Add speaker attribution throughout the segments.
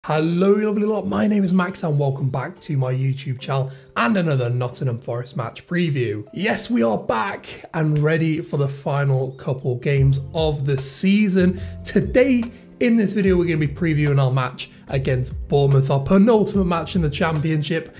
Speaker 1: Hello lovely lot, my name is Max and welcome back to my YouTube channel and another Nottingham Forest match preview. Yes, we are back and ready for the final couple games of the season. Today in this video we're going to be previewing our match against Bournemouth, our penultimate match in the Championship,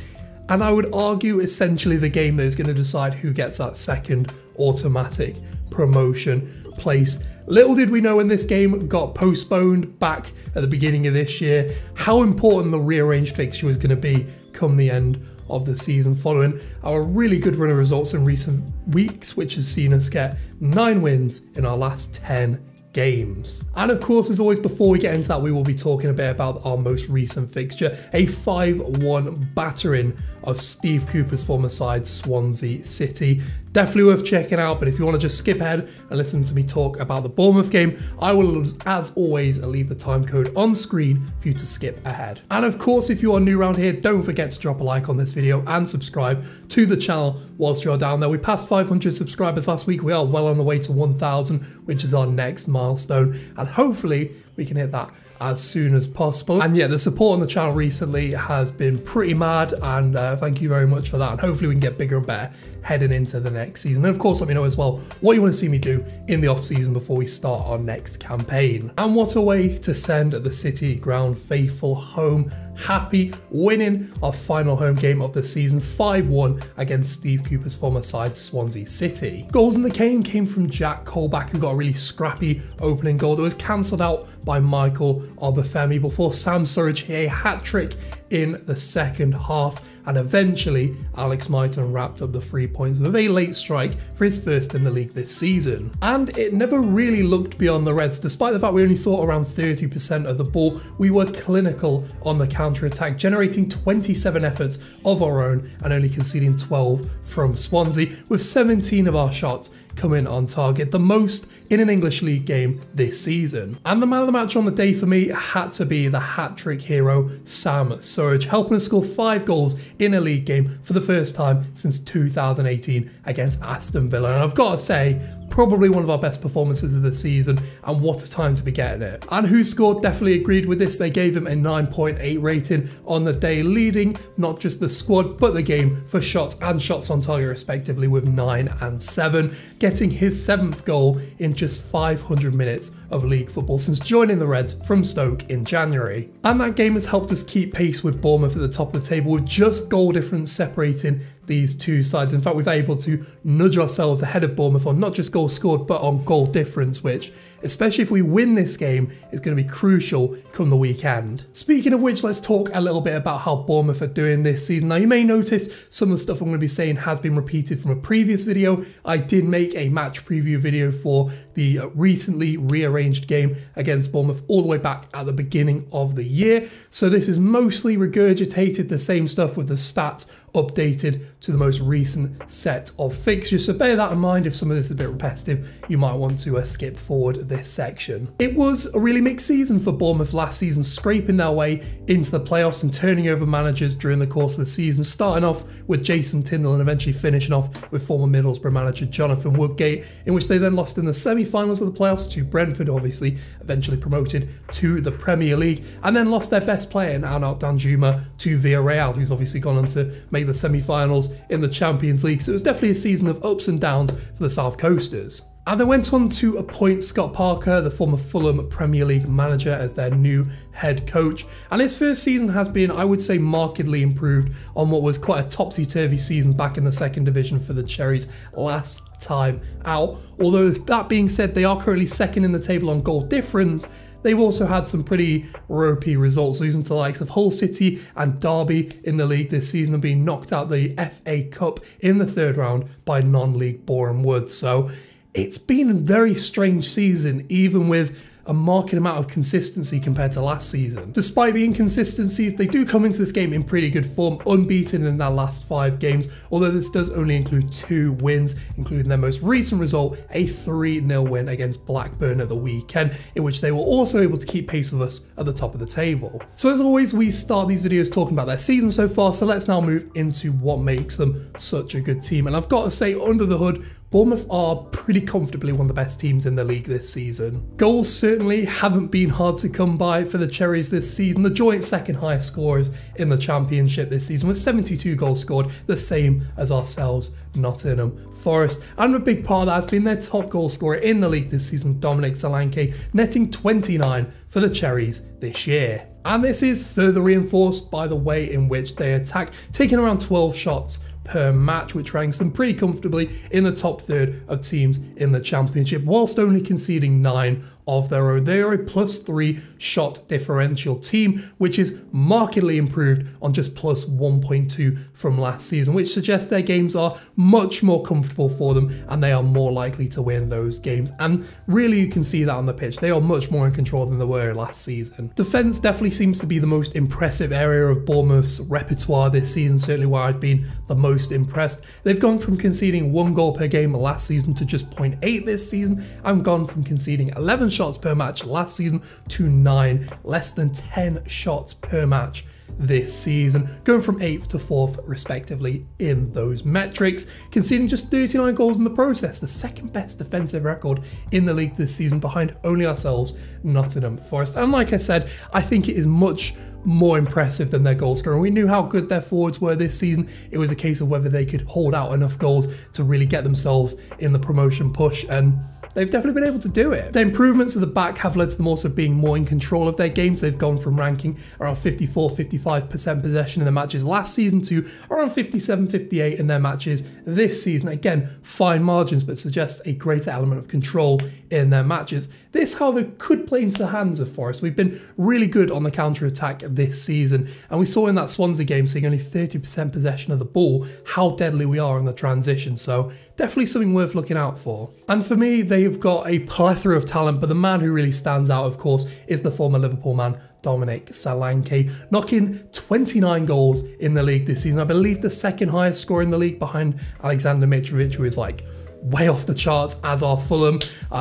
Speaker 1: and I would argue essentially the game that is going to decide who gets that second automatic promotion place. Little did we know when this game got postponed back at the beginning of this year how important the rearranged fixture was going to be come the end of the season, following our really good run of results in recent weeks, which has seen us get 9 wins in our last 10 games. And of course, as always, before we get into that, we will be talking a bit about our most recent fixture, a 5-1 battering of Steve Cooper's former side, Swansea City. Definitely worth checking out, but if you want to just skip ahead and listen to me talk about the Bournemouth game, I will, as always, leave the time code on screen for you to skip ahead. And of course, if you are new around here, don't forget to drop a like on this video and subscribe to the channel whilst you're down there. We passed 500 subscribers last week. We are well on the way to 1,000, which is our next milestone, and hopefully we can hit that as soon as possible. And yeah, the support on the channel recently has been pretty mad, and thank you very much for that, and hopefully we can get bigger and better heading into the next season. And of course, let me know as well what you want to see me do in the off season before we start our next campaign. And what a way to send the City Ground faithful home happy, winning our final home game of the season 5-1 against Steve Cooper's former side, Swansea City. Goals in the game came from Jack Colback, who got a really scrappy opening goal that was cancelled out by Michael Obafemi before Sam Surridge hit a hat-trick in the second half, and eventually Alex Myton wrapped up the 3 points with a late strike for his first in the league this season. And it never really looked beyond the Reds. Despite the fact we only saw around 30% of the ball, we were clinical on the counter-attack, generating 27 efforts of our own and only conceding 12 from Swansea, with 17 of our shots coming on target, the most in an English League game this season. And the man of the match on the day for me had to be the hat-trick hero, Sam Surridge, helping us score 5 goals in a league game for the first time since 2018 against Aston Villa. And I've got to say, probably one of our best performances of the season, and what a time to be getting it. And Who Scored definitely agreed with this. They gave him a 9.8 rating on the day, leading not just the squad but the game for shots and shots on target respectively with 9 and 7, getting his 7th goal in just 500 minutes of league football since joining the Reds from Stoke in January. And that game has helped us keep pace with Bournemouth at the top of the table, with just goal difference separating these two sides. In fact, we've been able to nudge ourselves ahead of Bournemouth on not just goals scored but on goal difference, which, especially if we win this game, is going to be crucial come the weekend. Speaking of which, let's talk a little bit about how Bournemouth are doing this season. Now, you may notice some of the stuff I'm going to be saying has been repeated from a previous video. I did make a match preview video for the recently rearranged game against Bournemouth all the way back at the beginning of the year, so this is mostly regurgitated the same stuff with the stats updated to the most recent set of fixtures, so bear that in mind. If some of this is a bit repetitive, you might want to skip forward this section. It was a really mixed season for Bournemouth last season, scraping their way into the playoffs and turning over managers during the course of the season, starting off with Jason Tindall and eventually finishing off with former Middlesbrough manager Jonathan Woodgate, in which they then lost in the semi-finals of the playoffs to Brentford, obviously eventually promoted to the Premier League, and then lost their best player in Arnaut Danjuma to Villarreal, who's obviously gone on to make the semi-finals in the Champions League. So it was definitely a season of ups and downs for the South Coasters. And they went on to appoint Scott Parker, the former Fulham Premier League manager, as their new head coach. And his first season has been, I would say, markedly improved on what was quite a topsy-turvy season back in the second division for the Cherries last time out. Although that being said, they are currently second in the table on goal difference. They've also had some pretty ropey results, losing to the likes of Hull City and Derby in the league this season and being knocked out the FA Cup in the 3rd round by non-league Boreham Wood. So it's been a very strange season, even with a marked amount of consistency compared to last season. Despite the inconsistencies, they do come into this game in pretty good form, unbeaten in their last 5 games, although this does only include 2 wins, including their most recent result, a 3-0 win against Blackburn at the weekend, in which they were also able to keep pace with us at the top of the table. So as always, we start these videos talking about their season so far, so let's now move into what makes them such a good team. And I've got to say, under the hood, Bournemouth are pretty comfortably one of the best teams in the league this season. Goals certainly haven't been hard to come by for the Cherries this season. The joint second highest scorers in the Championship this season with 72 goals scored, the same as ourselves, Nottingham Forest. And a big part of that has been their top goal scorer in the league this season, Dominic Solanke, netting 29 for the Cherries this year. And this is further reinforced by the way in which they attack, taking around 12 shots per match, which ranks them pretty comfortably in the top third of teams in the Championship, whilst only conceding 9 of their own. They are a +3 shot differential team, which is markedly improved on just +1.2 from last season, which suggests their games are much more comfortable for them and they are more likely to win those games. And really, you can see that on the pitch. They are much more in control than they were last season. Defence definitely seems to be the most impressive area of Bournemouth's repertoire this season, certainly where I've been the most impressed. They've gone from conceding 1 goal per game last season to just 0.8 this season, and gone from conceding 11 shots per match last season to 9, less than 10 shots per match this season, going from 8th to 4th respectively in those metrics, conceding just 39 goals in the process, the second best defensive record in the league this season, behind only ourselves, Nottingham Forest. And like I said, I think it is much more impressive than their goal scoring. We knew how good their forwards were this season. It was a case of whether they could hold out enough goals to really get themselves in the promotion push, and they've definitely been able to do it. The improvements at the back have led to them also being more in control of their games. They've gone from ranking around 54-55% possession in their matches last season to around 57-58 in their matches this season. Again, fine margins, but suggests a greater element of control in their matches. This, however, could play into the hands of Forest. We've been really good on the counter-attack this season, and we saw in that Swansea game, seeing only 30% possession of the ball, how deadly we are in the transition. So definitely something worth looking out for. And for me, they've got a plethora of talent, but the man who really stands out, of course, is the former Liverpool man, Dominic Solanke, knocking 29 goals in the league this season. I believe the second highest scorer in the league, behind Alexander Mitrovic, who is like way off the charts, as are Fulham.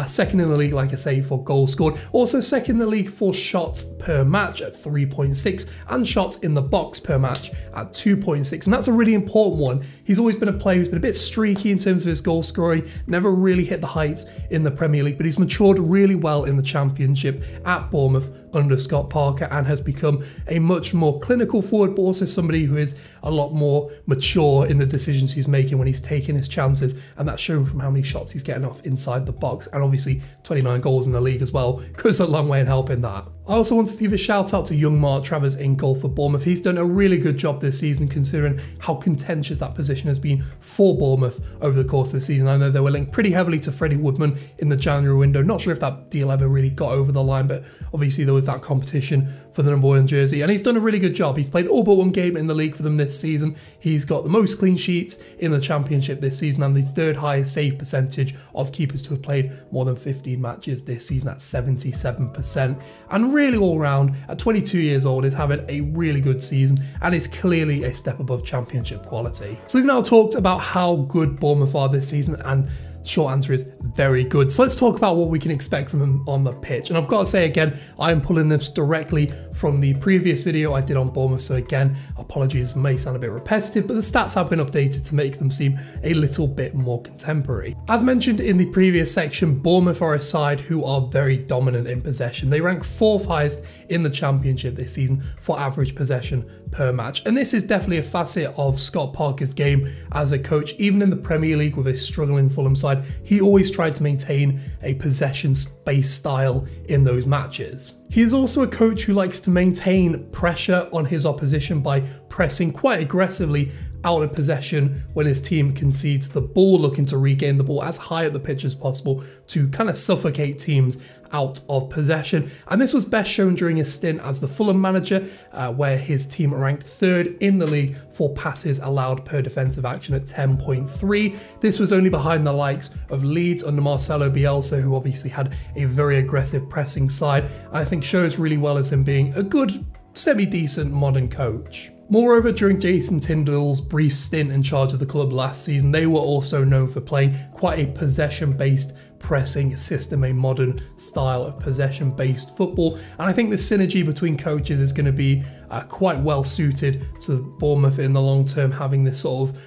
Speaker 1: Second in the league, like I say, for goals scored. Also second in the league for shots per match at 3.6 and shots in the box per match at 2.6. And that's a really important one. He's always been a player who's been a bit streaky in terms of his goal scoring, never really hit the heights in the Premier League, but he's matured really well in the Championship at Bournemouth under Scott Parker and has become a much more clinical forward, but also somebody who is a lot more mature in the decisions he's making when he's taking his chances, and that's shown from how many shots he's getting off inside the box, and obviously 29 goals in the league as well goes a long way in helping that. I also wanted to give a shout out to young Mark Travers in goal for Bournemouth. He's done a really good job this season, considering how contentious that position has been for Bournemouth over the course of the season. I know they were linked pretty heavily to Freddie Woodman in the January window. Not sure if that deal ever really got over the line, but obviously there was that competition for the number 1 jersey, and he's done a really good job. He's played all but 1 game in the league for them this season. He's got the most clean sheets in the Championship this season and the 3rd highest save percentage of keepers to have played more than 15 matches this season at 77%. And really all round, at 22 years old, is having a really good season and is clearly a step above Championship quality. So we've now talked about how good Bournemouth are this season, and short answer is very good. So let's talk about what we can expect from them on the pitch. And I've got to say again, I am pulling this directly from the previous video I did on Bournemouth. So again, apologies, may sound a bit repetitive, but the stats have been updated to make them seem a little bit more contemporary. As mentioned in the previous section, Bournemouth are a side who are very dominant in possession. They rank 4th highest in the Championship this season for average possession per match. And this is definitely a facet of Scott Parker's game as a coach. Even in the Premier League with a struggling Fulham side, he always tried to maintain a possession-based style in those matches. He is also a coach who likes to maintain pressure on his opposition by pressing quite aggressively out of possession when his team concedes the ball, looking to regain the ball as high up the pitch as possible to kind of suffocate teams out of possession. And this was best shown during his stint as the Fulham manager, where his team ranked 3rd in the league for passes allowed per defensive action at 10.3. This was only behind the likes of Leeds under Marcelo Bielsa, who obviously had a very aggressive pressing side, and I think shows really well as him being a good, semi-decent modern coach. Moreover, during Jason Tindall's brief stint in charge of the club last season, they were also known for playing quite a possession-based pressing system, a modern style of possession-based football. And I think the synergy between coaches is going to be quite well suited to Bournemouth in the long term, having this sort of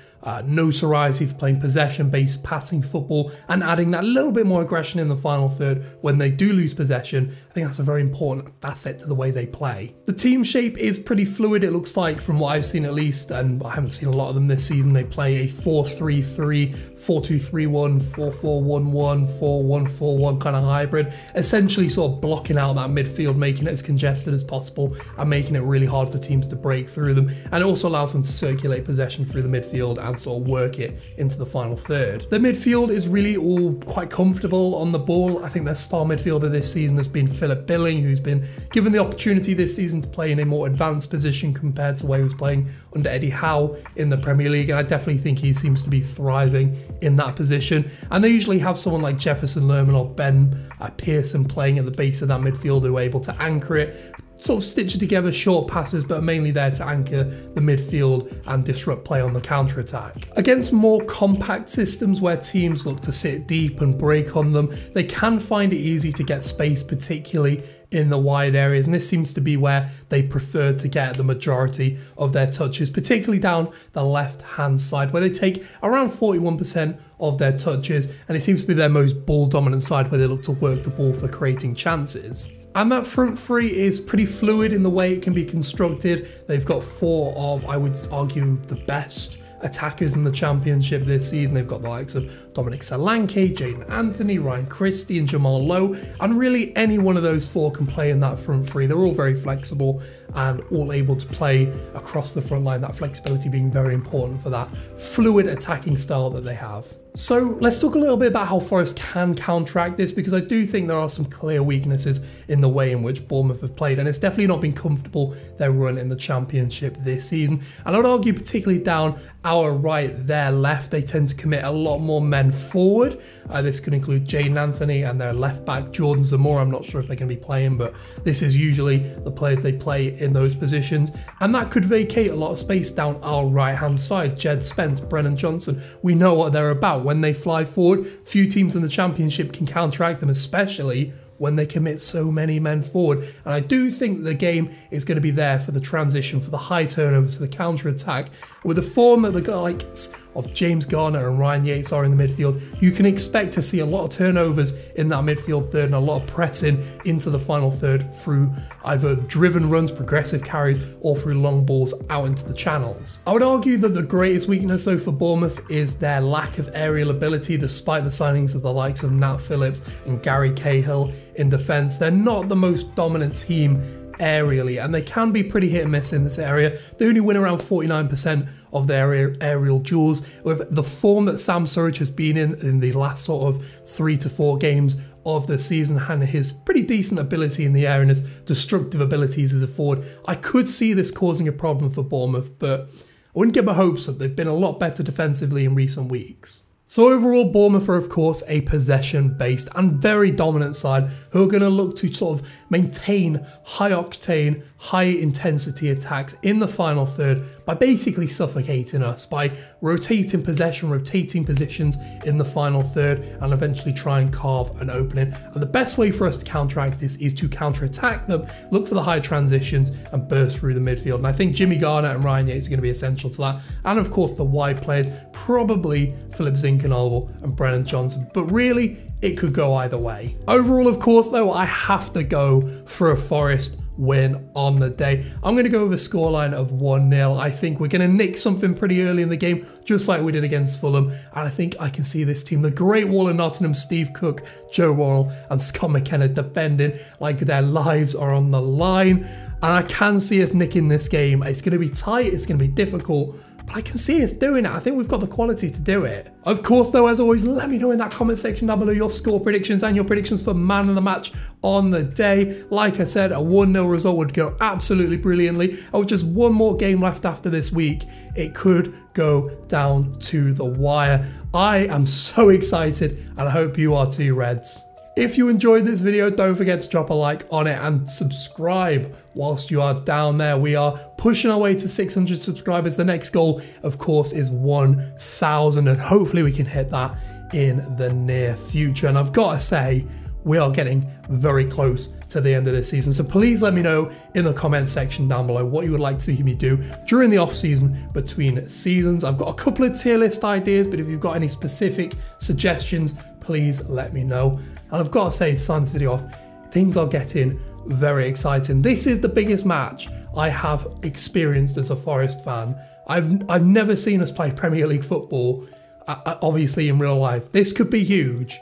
Speaker 1: notoriety for playing possession-based passing football and adding that little bit more aggression in the final third when they do lose possession. I think that's a very important facet to the way they play. The team shape is pretty fluid, it looks like, from what I've seen at least, and I haven't seen a lot of them this season. They play a 4-3-3, 4-2-3-1, 4-4-1-1, 4-1-4-1 kind of hybrid, essentially sort of blocking out that midfield, making it as congested as possible and making it really hard for teams to break through them. And it also allows them to circulate possession through the midfield and sort of work it into the final third. The midfield is really all quite comfortable on the ball. I think their star midfielder this season has been Philip Billing, who's been given the opportunity this season to play in a more advanced position compared to where he was playing under Eddie Howe in the Premier League, and I definitely think he seems to be thriving in that position. And they usually have someone like Jefferson Lerman or Ben Pearson playing at the base of that midfield who are able to anchor it, sort of stitch together short passes, but mainly there to anchor the midfield and disrupt play on the counter-attack. Against more compact systems where teams look to sit deep and break on them, they can find it easy to get space, particularly in the wide areas, and this seems to be where they prefer to get the majority of their touches, particularly down the left-hand side, where they take around 41% of their touches, and it seems to be their most ball-dominant side where they look to work the ball for creating chances. And that front three is pretty fluid in the way it can be constructed. They've got four of, I would argue, the best attackers in the Championship this season. They've got the likes of Dominic Solanke, Jaden Anthony, Ryan Christie and Jamal Lowe, and really any one of those four can play in that front three. They're all very flexible and all able to play across the front line, that flexibility being very important for that fluid attacking style that they have. So let's talk a little bit about how Forest can counteract this, because I do think there are some clear weaknesses in the way in which Bournemouth have played, and it's definitely not been comfortable, their run in the Championship this season. And I would argue particularly down our right, their left, they tend to commit a lot more men forward. This could include Jaden Anthony and their left back Jordan Zamora. I'm not sure if they're going to be playing, but this is usually the players they play in those positions, and that could vacate a lot of space down our right hand side. Jed Spence, Brennan Johnson, we know what they're about. When they fly forward, few teams in the Championship can counteract them, especially when they commit so many men forward. And I do think the game is going to be there for the transition, for the high turnovers, for the counter-attack. With the form that the likes of James Garner and Ryan Yates are in the midfield, you can expect to see a lot of turnovers in that midfield third and a lot of pressing into the final third through either driven runs, progressive carries, or through long balls out into the channels. I would argue that the greatest weakness though for Bournemouth is their lack of aerial ability, despite the signings of the likes of Nat Phillips and Gary Cahill in defence. They're not the most dominant team aerially, and they can be pretty hit and miss in this area. They only win around 49% of their aerial duels. With the form that Sam Surridge has been in the last sort of 3 to 4 games of the season, and his pretty decent ability in the air and his destructive abilities as a forward, I could see this causing a problem for Bournemouth, but I wouldn't get my hopes up. They've been a lot better defensively in recent weeks. So overall, Bournemouth are of course a possession-based and very dominant side who are going to look to sort of maintain high-octane, high-intensity attacks in the final third by basically suffocating us, by rotating possession, rotating positions in the final third, and eventually try and carve an opening. And the best way for us to counteract this is to counter-attack them, look for the high transitions, and burst through the midfield. And I think Jimmy Garner and Ryan Yates are going to be essential to that. And of course, the wide players, probably Philip Zinkenalvel and Brennan Johnson, but really, it could go either way. Overall, of course, though, I have to go for a Forest win on the day. I'm going to go with a scoreline of 1-0. I think we're going to nick something pretty early in the game, just like we did against Fulham, and I think I can see this team, the Great Wall of Nottingham, Steve Cook, Joe Worrell and Scott McKenna, defending like their lives are on the line, and I can see us nicking this game. It's going to be tight, it's going to be difficult, but I can see us doing it. I think we've got the quality to do it. Of course, though, as always, let me know in that comment section down below your score predictions and your predictions for man of the match on the day. Like I said, a 1-0 result would go absolutely brilliantly. And with just one more game left after this week, it could go down to the wire. I am so excited, and I hope you are too, Reds. If you enjoyed this video, don't forget to drop a like on it and subscribe whilst you are down there. We are pushing our way to 600 subscribers. The next goal, of course, is 1,000, and hopefully we can hit that in the near future. And I've got to say, we are getting very close to the end of this season. So please let me know in the comments section down below what you would like to see me do during the off season between seasons. I've got a couple of tier list ideas, but if you've got any specific suggestions, please let me know. And I've got to say, to sign this video off, things are getting very exciting. This is the biggest match I have experienced as a Forest fan. I've never seen us play Premier League football, obviously in real life. This could be huge.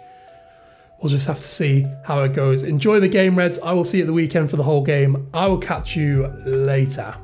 Speaker 1: We'll just have to see how it goes. Enjoy the game, Reds. I will see you at the weekend for the whole game. I will catch you later.